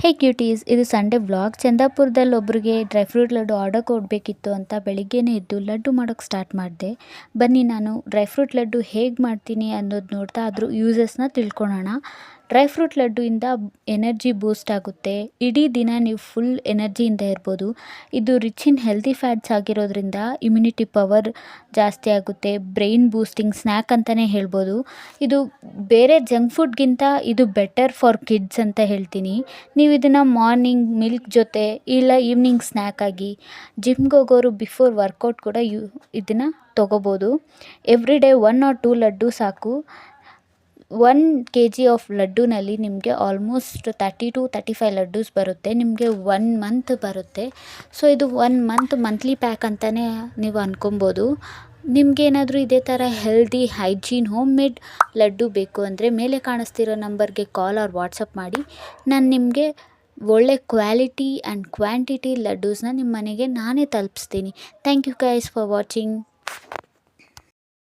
ಹೇ ಕ್ಯೂಟೀಸ್, ಇದು Sunday vlog. ಚಂದಾಪುರದಲ್ಲಿ ಒಬ್ರಿಗೆ dry fruit laddu order ಕೊಡಬೇಕಿತ್ತು ಅಂತ ಬೆಳಿಗ್ಗೆನೇ ಎದ್ದು ಲಡ್ಡು ಮಾಡೋಕ್ಕೆ ಸ್ಟಾರ್ಟ್ ಮಾಡಿದೆ. ಬನ್ನಿ ನಾನು ಡ್ರೈ ಫ್ರೂಟ್ ಲಡ್ಡು ಹೇಗೆ ಮಾಡ್ತೀನಿ ಅನ್ನೋದು ನೋಡ್ತಾ ಅದ್ರ ಯೂಸಸ್ನ ತಿಳ್ಕೊಳ್ಳೋಣ. ಡ್ರೈ ಫ್ರೂಟ್ ಲಡ್ಡುಯಿಂದ ಎನರ್ಜಿ ಬೂಸ್ಟ್ ಆಗುತ್ತೆ. ಇಡೀ ದಿನ ನೀವು ಫುಲ್ ಎನರ್ಜಿಯಿಂದ ಇರ್ಬೋದು. ಇದು ರಿಚ್ ಇನ್ ಹೆಲ್ತಿ ಫ್ಯಾಟ್ಸ್ ಆಗಿರೋದ್ರಿಂದ ಇಮ್ಯುನಿಟಿ ಪವರ್ ಜಾಸ್ತಿ ಆಗುತ್ತೆ. ಬ್ರೈನ್ ಬೂಸ್ಟಿಂಗ್ ಸ್ನ್ಯಾಕ್ ಅಂತಲೇ ಹೇಳ್ಬೋದು. ಇದು ಬೇರೆ ಜಂಕ್ ಫುಡ್ಗಿಂತ ಇದು ಬೆಟರ್ ಫಾರ್ ಕಿಡ್ಸ್ ಅಂತ ಹೇಳ್ತೀನಿ. ನೀವು ಇದನ್ನು ಮಾರ್ನಿಂಗ್ ಮಿಲ್ಕ್ ಜೊತೆ ಇಲ್ಲ ಈವ್ನಿಂಗ್ ಸ್ನ್ಯಾಕ್ ಆಗಿ ಜಿಮ್ಗೆ ಹೋಗೋರು ಬಿಫೋರ್ ವರ್ಕೌಟ್ ಕೂಡ ಇದನ್ನು ತೊಗೋಬೋದು. ಎವ್ರಿ ಡೇ 1 or 2 ಲಡ್ಡು ಸಾಕು. 1 kg ಆಫ್ ಲಡ್ಡುನಲ್ಲಿ ನಿಮಗೆ ಆಲ್ಮೋಸ್ಟ್ 30 to 35 ಲಡ್ಡೂಸ್ ಬರುತ್ತೆ. ನಿಮಗೆ 1 ಮಂತ್ ಬರುತ್ತೆ. ಸೊ ಇದು 1 ಮಂತ್ಲಿ ಪ್ಯಾಕ್ ಅಂತಲೇ ನೀವು ಅಂದ್ಕೊಬೋದು. ನಿಮಗೇನಾದರೂ ಇದೇ ಥರ healthy hygiene home made laddu ಬೇಕು ಅಂದರೆ ಮೇಲೆ ಕಾಣಿಸ್ತಿರೋ ನಂಬರ್ಗೆ ಕಾಲ್ ಆರ್ ವಾಟ್ಸಪ್ ಮಾಡಿ. ನಾನು ನಿಮಗೆ ಒಳ್ಳೆ ಕ್ವಾಲಿಟಿ ಆ್ಯಂಡ್ ಕ್ವಾಂಟಿಟಿ ಲಡ್ಡೂಸ್ನ ನಿಮ್ಮ ಮನೆಗೆ ನಾನೇ ತಲುಪಿಸ್ತೀನಿ. Thank you guys for watching.